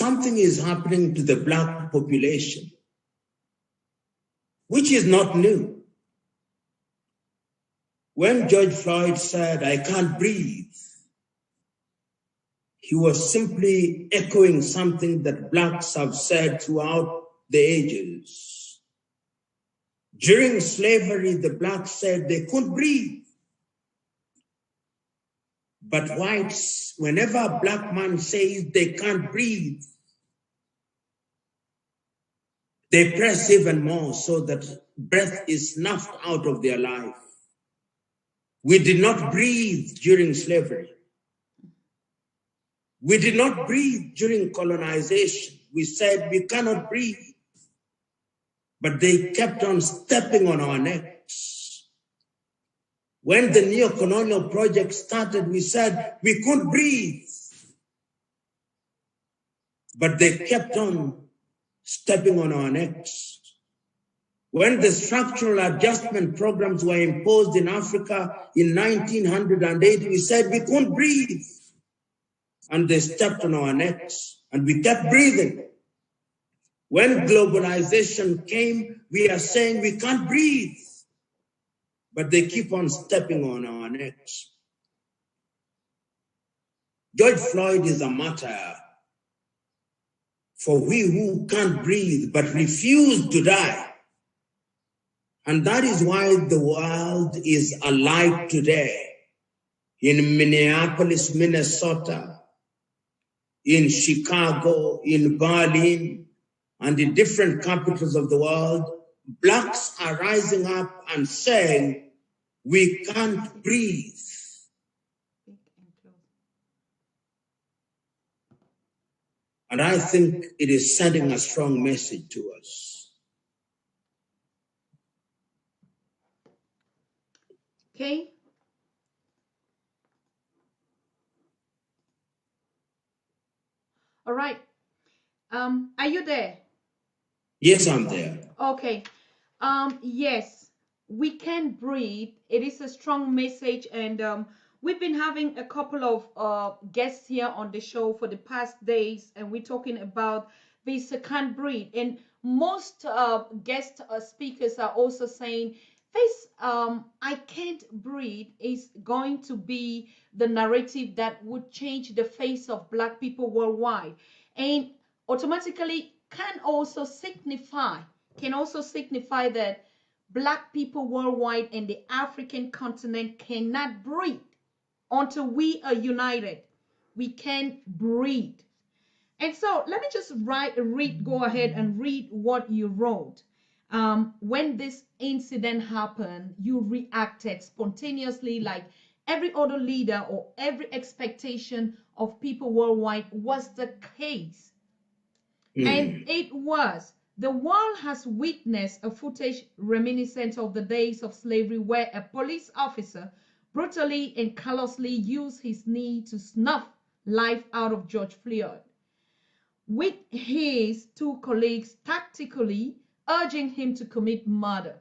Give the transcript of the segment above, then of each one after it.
something is happening to the Black population, which is not new. When George Floyd said, "I can't breathe," he was simply echoing something that Blacks have said throughout the ages. During slavery, the Blacks said they couldn't breathe. But whites, whenever a Black man says they can't breathe, they press even more so that breath is snuffed out of their life. We did not breathe during slavery. We did not breathe during colonization. We said we cannot breathe. But they kept on stepping on our necks. When the neo-colonial project started, we said we couldn't breathe. But they kept on stepping on our necks. When the structural adjustment programs were imposed in Africa in 1908, we said we couldn't breathe. And they stepped on our necks, and we kept breathing. When globalization came, we are saying we can't breathe, but they keep on stepping on our necks. George Floyd is a martyr for we who can't breathe but refuse to die. And that is why the world is alive today in Minneapolis, Minnesota, in Chicago, in Berlin, and in different capitals of the world. Blacks are rising up and saying, we can't breathe. And I think it is sending a strong message to us. Okay. All right. Are you there? Yes, I'm there. Okay. Yes, we can breathe. It is a strong message, and we've been having a couple of guests here on the show for the past days, and we're talking about this can't breathe. And most guest speakers are also saying this I can't breathe is going to be the narrative that would change the face of Black people worldwide, and automatically can also signify that Black people worldwide and the African continent cannot breathe until we are united. We can't breathe. And so let me just go ahead and read what you wrote. When this incident happened, you reacted spontaneously like every other leader or every expectation of people worldwide was the case. And it was. The world has witnessed a footage reminiscent of the days of slavery where a police officer brutally and callously used his knee to snuff life out of George Floyd, with his two colleagues tactically urging him to commit murder.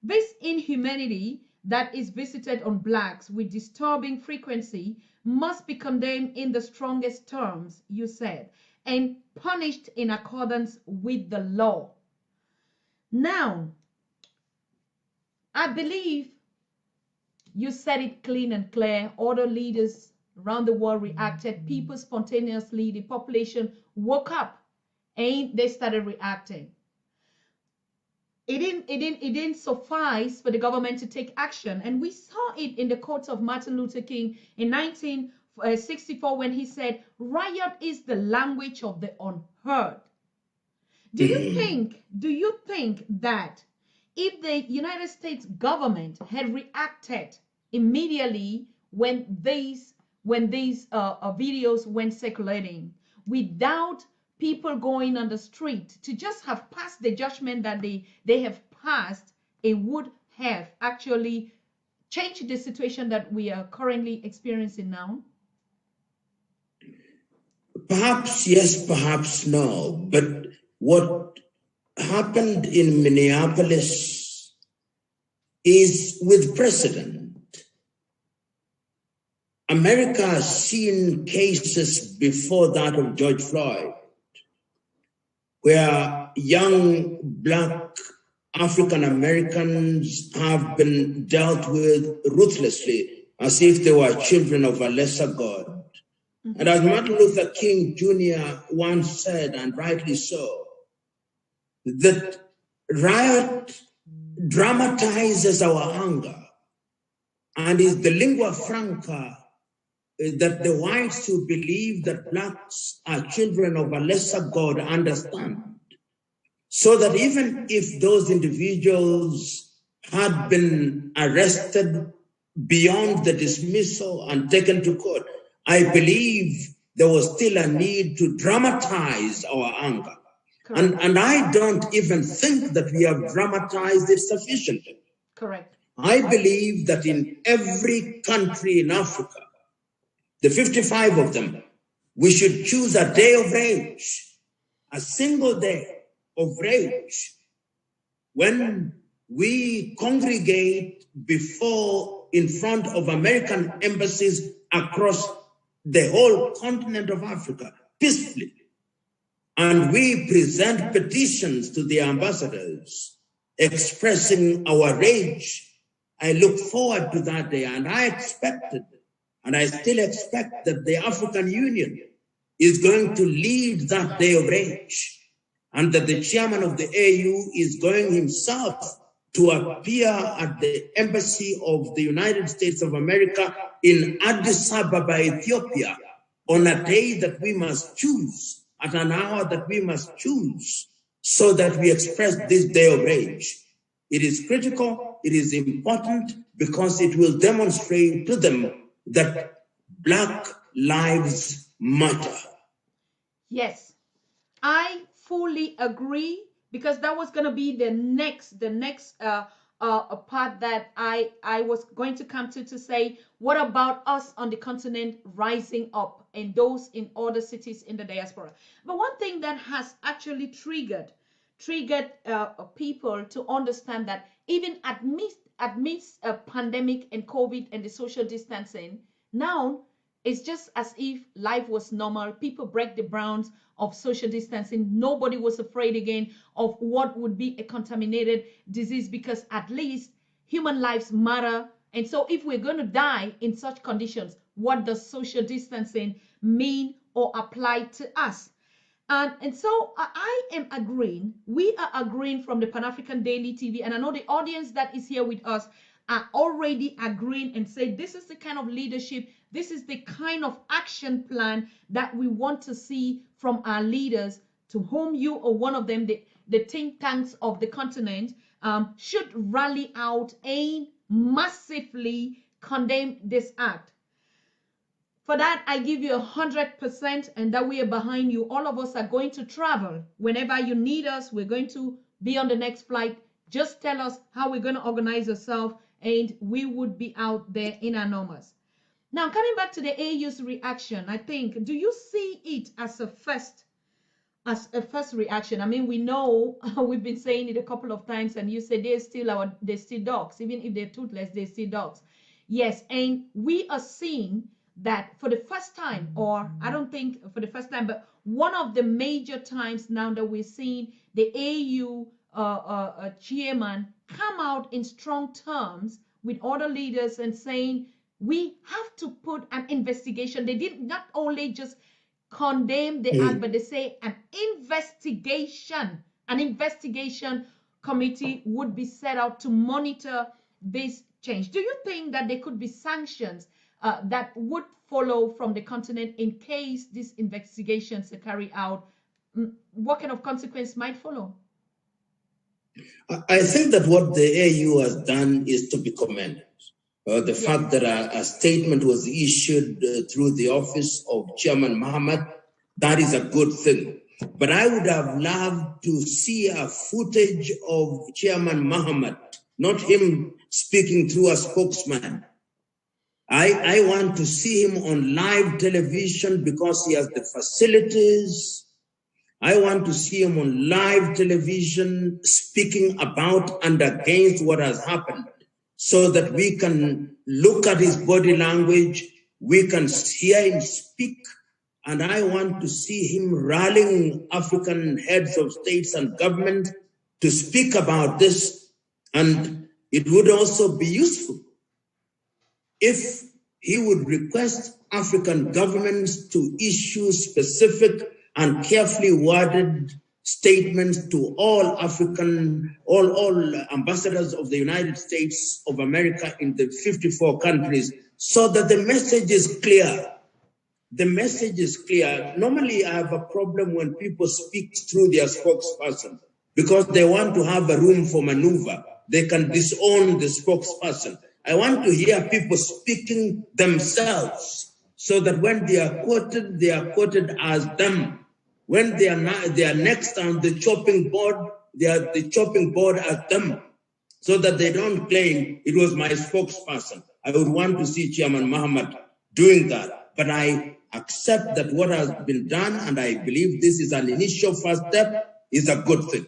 This inhumanity that is visited on Blacks with disturbing frequency must be condemned in the strongest terms, you said, and punished in accordance with the law. Now, I believe you said it clean and clear. Other leaders around the world reacted. People spontaneously, the population woke up and they started reacting. It didn't suffice for the government to take action. And we saw it in the quotes of Martin Luther King in 1964 when he said, riot is the language of the unheard. Do you think that if the United States government had reacted immediately when these videos went circulating, without people going on the street to just have passed the judgment that they have passed, it would have actually changed the situation that we are currently experiencing now? Perhaps yes, perhaps no. But what happened in Minneapolis is with precedent. America has seen cases before that of George Floyd, where young Black African Americans have been dealt with ruthlessly as if they were children of a lesser God. And as Martin Luther King Jr. once said, and rightly so, that riot dramatizes our anger and is the lingua franca that the whites who believe that Blacks are children of a lesser God understand. So that even if those individuals had been arrested beyond the dismissal and taken to court, I believe there was still a need to dramatize our anger. And I don't even think that we have dramatized it sufficiently. Correct. I believe that in every country in Africa, the 55 of them, we should choose a day of rage, a single day of rage, when we congregate in front of American embassies across the whole continent of Africa, peacefully. And we present petitions to the ambassadors expressing our rage. I look forward to that day, and I expected, and I still expect, that the African Union is going to lead that day of rage, and that the chairman of the AU is going himself to appear at the embassy of the United States of America in Addis Ababa, Ethiopia, on a day that we must choose, at an hour that we must choose, so that we express this day of rage. It is critical, it is important, because it will demonstrate to them that Black lives matter. Yes, I fully agree, because that was going to be the next part that I was going to come to say, what about us on the continent rising up and those in other cities in the diaspora? But one thing that has actually triggered people to understand that even amidst a pandemic and COVID and the social distancing, now it's just as if life was normal. People break the bounds of social distancing. Nobody was afraid again of what would be a contaminated disease, because at least human lives matter. And so if we're going to die in such conditions, what does social distancing mean or apply to us? And so I am agreeing. We are agreeing from the Pan-African Daily TV, and I know the audience that is here with us are already agreeing and say this is the kind of leadership, this is the kind of action plan that we want to see from our leaders, to whom you or one of them, the think tanks of the continent, should rally out and massively condemn this act. For that, I give you 100%, and that we are behind you. All of us are going to travel. Whenever you need us, we're going to be on the next flight. Just tell us how we're going to organize ourselves, and we would be out there in our numbers. Now, coming back to the AU's reaction, I think, do you see it as a first reaction? I mean, we know, we've been saying it a couple of times, and you say they're still dogs. Even if they're toothless, they're still dogs. Yes, and we are seeing that for the first time, or I don't think for the first time, but one of the major times now that we're seeing the AU chairman come out in strong terms with other leaders and saying we have to put an investigation. They did not only just condemn the act, but they say an investigation committee would be set out to monitor this change. Do you think that there could be sanctions that would follow from the continent in case these investigations are carried out? What kind of consequence might follow? I think that what the AU has done is to be commended. The fact that a statement was issued through the office of Chairman Mohammed, that is a good thing. But I would have loved to see a footage of Chairman Mohammed, not him speaking through a spokesman. I want to see him on live television because he has the facilities. I want to see him on live television speaking about and against what has happened, so that we can look at his body language we can hear him speak, and I want to see him rallying African heads of states and government to speak about this. And it would also be useful if he would request African governments to issue specific and carefully worded statements to all ambassadors of the United States of America in the 54 countries, so that the message is clear. The message is clear. Normally, I have a problem when people speak through their spokesperson because they want to have a room for maneuver. They can disown the spokesperson. I want to hear people speaking themselves so that when they are quoted as them. When they are next on the chopping board, they are the chopping board as them, so that they don't claim it was my spokesperson. I would want to see Chairman Mohammed doing that, but I accept that what has been done, and I believe this is an initial first step, is a good thing.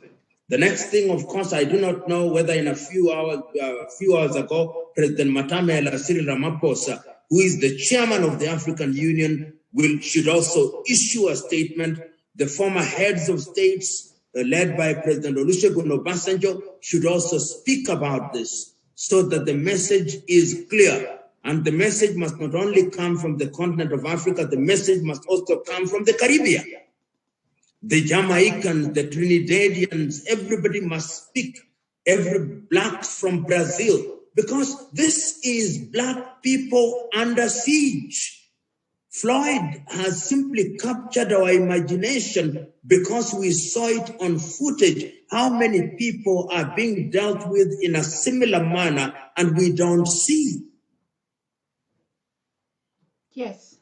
The next thing, of course, I do not know whether in a few hours ago, President Matamela Cyril Ramaphosa, who is the chairman of the African Union, should also issue a statement. The former heads of states, led by President Olusegun Obasanjo, should also speak about this so that the message is clear. And the message must not only come from the continent of Africa, the message must also come from the Caribbean. The Jamaicans, the Trinidadians, everybody must speak. Every black from Brazil, because this is black people under siege. Floyd has simply captured our imagination because we saw it on footage, how many people are being dealt with in a similar manner, and we don't see. Yes.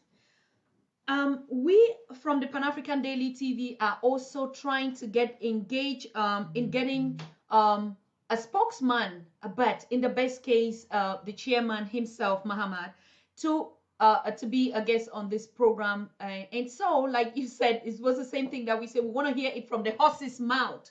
We from the Pan-African Daily TV are also trying to get engaged in getting a spokesman, but in the best case, the chairman himself, Muhammad, to be a guest on this program. And so, like you said, it was the same thing that we said, we want to hear it from the horse's mouth.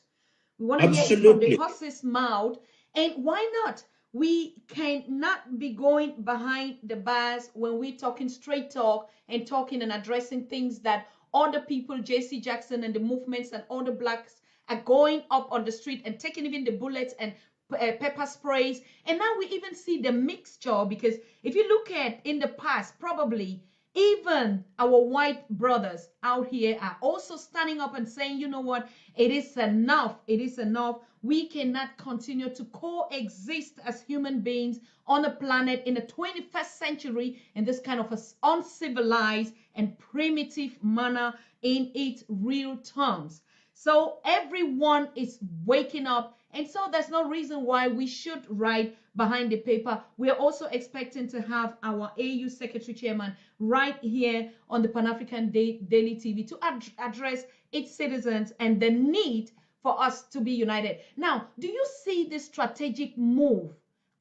We want to hear it from the horse's mouth. And why not? We cannot be going behind the bars when we're talking straight talk and talking and addressing things that other people, J.C. Jackson and the movements and other blacks are going up on the street and taking even the bullets and pepper sprays. And now we even see the mixture, because if you look at in the past, probably even our white brothers out here are also standing up and saying, you know what, it is enough. It is enough. We cannot continue to coexist as human beings on a planet in the 21st century in this kind of uncivilized and primitive manner in its real terms. So everyone is waking up, and so there's no reason why we should write behind the paper. We are also expecting to have our AU Secretary Chairman right here on the Pan-African Daily TV to address its citizens and the need for us to be united. Now, do you see this strategic move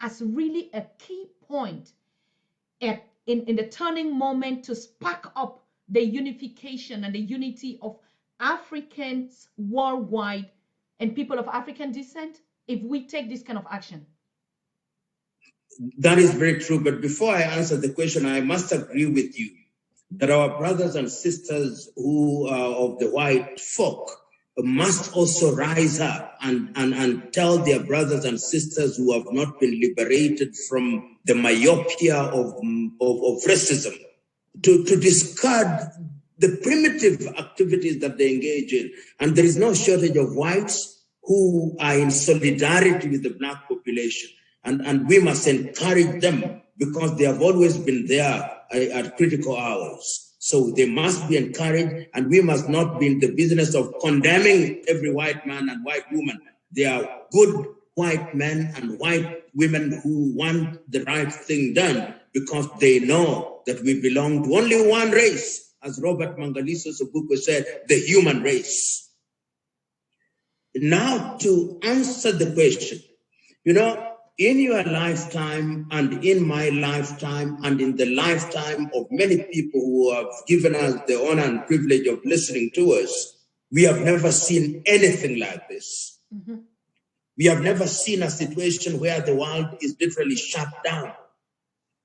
as really a key point in the turning moment to spark up the unification and the unity of Africans worldwide and people of African descent if we take this kind of action? That is very true. But before I answer the question, I must agree with you that our brothers and sisters who are of the white folk must also rise up and tell their brothers and sisters who have not been liberated from the myopia of racism to discard the primitive activities that they engage in. And there is no shortage of whites who are in solidarity with the black population. And we must encourage them because they have always been there at critical hours. So they must be encouraged, and we must not be in the business of condemning every white man and white woman. They are good white men and white women who want the right thing done because they know that we belong to only one race, as Robert Mangaliso Sobuko said, the human race. Now, to answer the question, you know, in your lifetime and in my lifetime and in the lifetime of many people who have given us the honor and privilege of listening to us, we have never seen anything like this. Mm-hmm. We have never seen a situation where the world is literally shut down.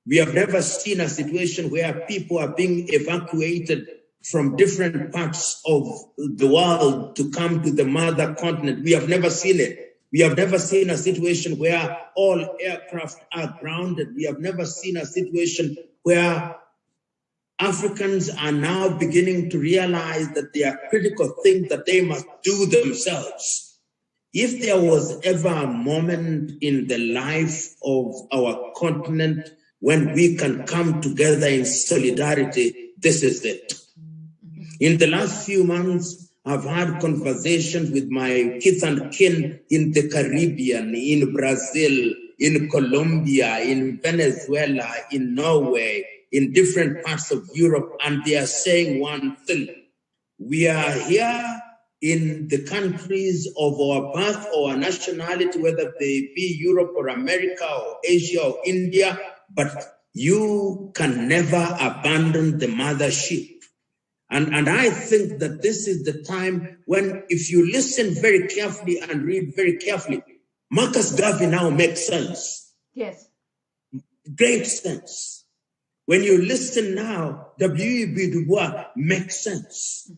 We have never seen a situation where people are being evacuated from different parts of the world to come to the mother continent. We have never seen it. We have never seen a situation where all aircraft are grounded. We have never seen a situation where Africans are now beginning to realize that there are critical things that they must do themselves. If there was ever a moment in the life of our continent when we can come together in solidarity, this is it. In the last few months, I've had conversations with my kith and kin in the Caribbean, in Brazil, in Colombia, in Venezuela, in Norway, in different parts of Europe, and they are saying one thing. We are here in the countries of our birth or our nationality, whether they be Europe or America or Asia or India, but you can never abandon the mothership. And I think that this is the time when, if you listen very carefully and read very carefully, Marcus Garvey now makes sense. Yes. Great sense. When you listen now, W.E.B. Du Bois makes sense.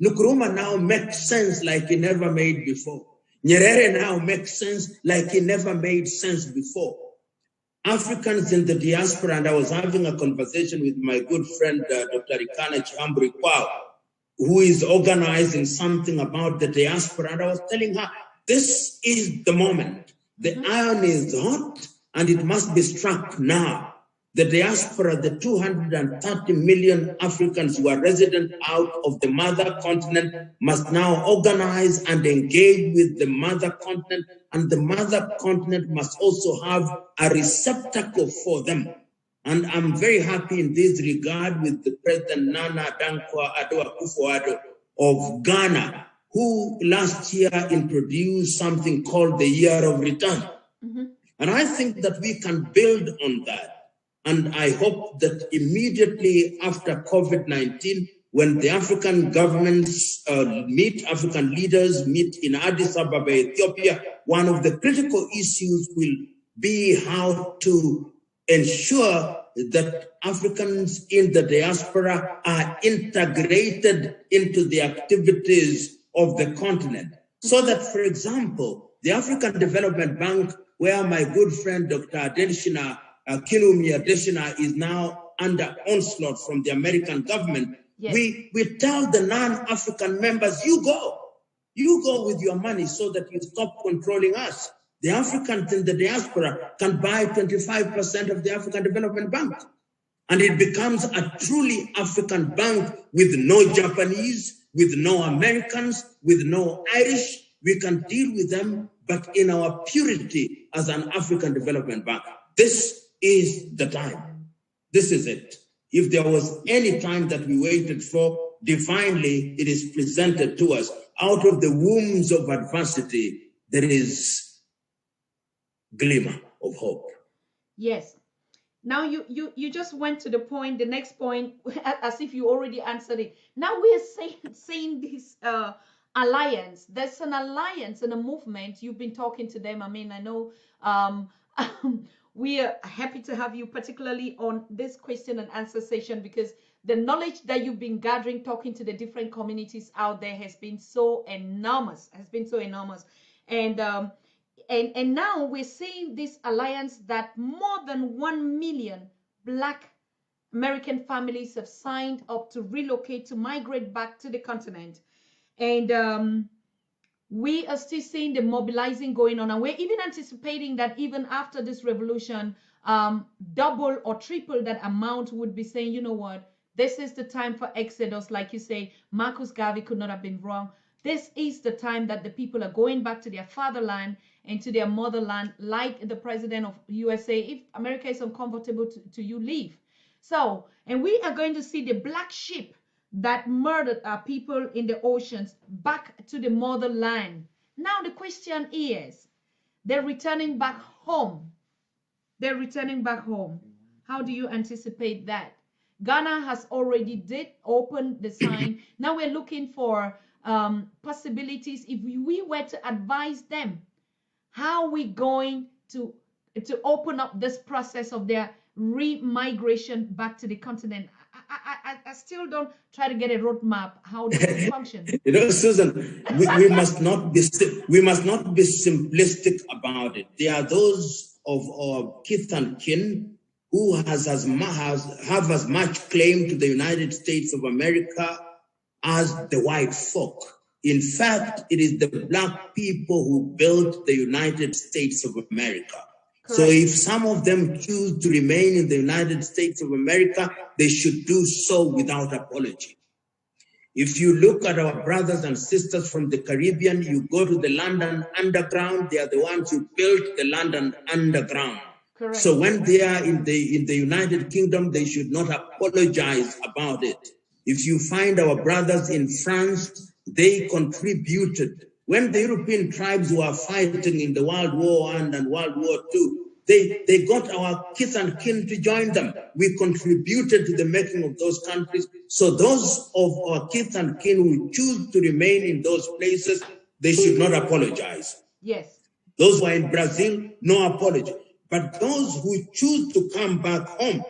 Nkrumah now makes sense like he never made before. Nyerere now makes sense like he never made sense before. Africans in the diaspora, and I was having a conversation with my good friend, Dr. Ikana Chambri Kwao, who is organizing something about the diaspora, and I was telling her, this is the moment. The iron is hot, and it must be struck now. The diaspora, the 230 million Africans who are resident out of the mother continent, must now organize and engage with the mother continent, and the mother continent must also have a receptacle for them. And I'm very happy in this regard with the President Nana Dankwa-Addo Akufo-Addo of Ghana, who last year introduced something called the Year of Return. And I think that we can build on that. And I hope that immediately after COVID-19, when the African governments African leaders meet in Addis Ababa, Ethiopia, one of the critical issues will be how to ensure that Africans in the diaspora are integrated into the activities of the continent. So that, for example, the African Development Bank, where my good friend Dr. Adenshina Kinumi Adeshina is now under onslaught from the American government, yes. we tell the non-African members, you go with your money so that you stop controlling us. The Africans in the diaspora can buy 25% of the African Development Bank. And it becomes a truly African bank with no Japanese, with no Americans, with no Irish. We can deal with them, but in our purity as an African Development Bank. This is the time. This is it. If there was any time that we waited for, divinely it is presented to us. Out of the wombs of adversity, there is glimmer of hope. Yes. Now you just went to the point, the next point, as if you already answered it. Now we are saying this alliance. There's an alliance and a movement. You've been talking to them. I mean, I know we are happy to have you particularly on this question and answer session, because the knowledge that you've been gathering, talking to the different communities out there has been so enormous, And now we're seeing this alliance that more than 1 million Black American families have signed up to relocate, to migrate back to the continent. And we are still seeing the mobilizing going on. And we're even anticipating that even after this revolution, double or triple that amount would be saying, you know what, this is the time for exodus. Like you say, Marcus Garvey could not have been wrong. This is the time that the people are going back to their fatherland and to their motherland, like the president of USA. If America is uncomfortable to you, leave. So, and we are going to see the black sheep that murdered our people in the oceans back to the motherland. Now the question is, they're returning back home. They're returning back home. How do you anticipate that? Ghana has already did open the sign. Now we're looking for possibilities. If we were to advise them, how are we going to open up this process of their re-migration back to the continent. I still don't try to get a roadmap how this will function. You know, Susan, we must not be simplistic about it. There are those of our kith and kin who have as much claim to the United States of America as the white folk. In fact, it is the black people who built the United States of America. Correct. So if some of them choose to remain in the United States of America, they should do so without apology. If you look at our brothers and sisters from the Caribbean, you go to the London Underground, they are the ones who built the London Underground. Correct. So when they are in the United Kingdom, they should not apologize about it. If you find our brothers in France, they contributed. When the European tribes were fighting in the World War I and World War II, they got our kith and kin to join them. We contributed to the making of those countries. So those of our kith and kin who choose to remain in those places, they should not apologize. Yes. Those who are in Brazil, no apology. But those who choose to come back home,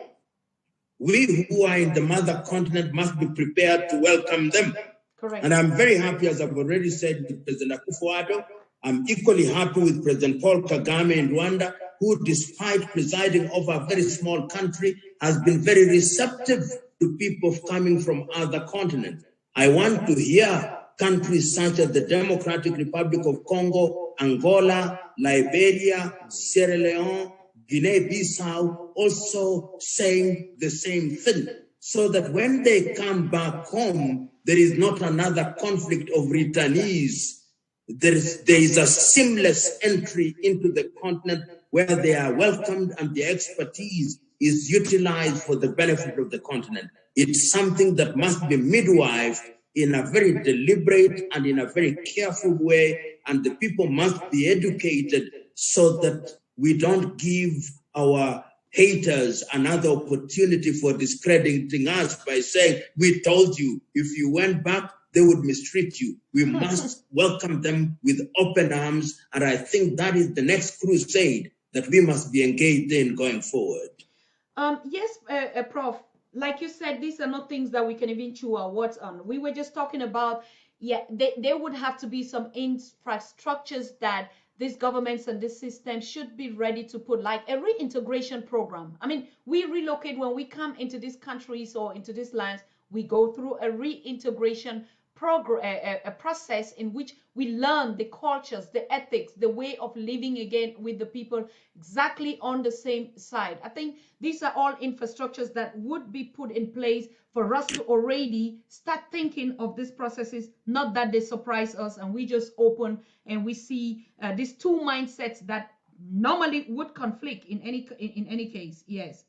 we who are in the mother continent must be prepared to welcome them. Correct. And I'm very happy, as I've already said, with President Akufo-Addo. I'm equally happy with President Paul Kagame in Rwanda, who, despite presiding over a very small country, has been very receptive to people coming from other continents. I want to hear countries such as the Democratic Republic of Congo, Angola, Liberia, Sierra Leone, Guinea-Bissau also saying the same thing, so that when they come back home, there is not another conflict of returnees. There is a seamless entry into the continent where they are welcomed and their expertise is utilized for the benefit of the continent. It's something that must be midwifed in a very deliberate and in a very careful way, and the people must be educated so that we don't give our haters another opportunity for discrediting us by saying, we told you, if you went back, they would mistreat you. We must welcome them with open arms, and I think that is the next crusade that we must be engaged in going forward. Yes, Prof. Like you said, these are not things that we can even chew our words on. We were just talking about, yeah, there would have to be some infrastructures that these governments and this system should be ready to put, like a reintegration program. I mean, we relocate when we come into these countries or into these lands, we go through a reintegration program, a process in which we learn the cultures, the ethics, the way of living again with the people exactly on the same side. I think these are all infrastructures that would be put in place for us to already start thinking of these processes, not that they surprise us and we just open and we see these two mindsets that normally would conflict in any case. Yes.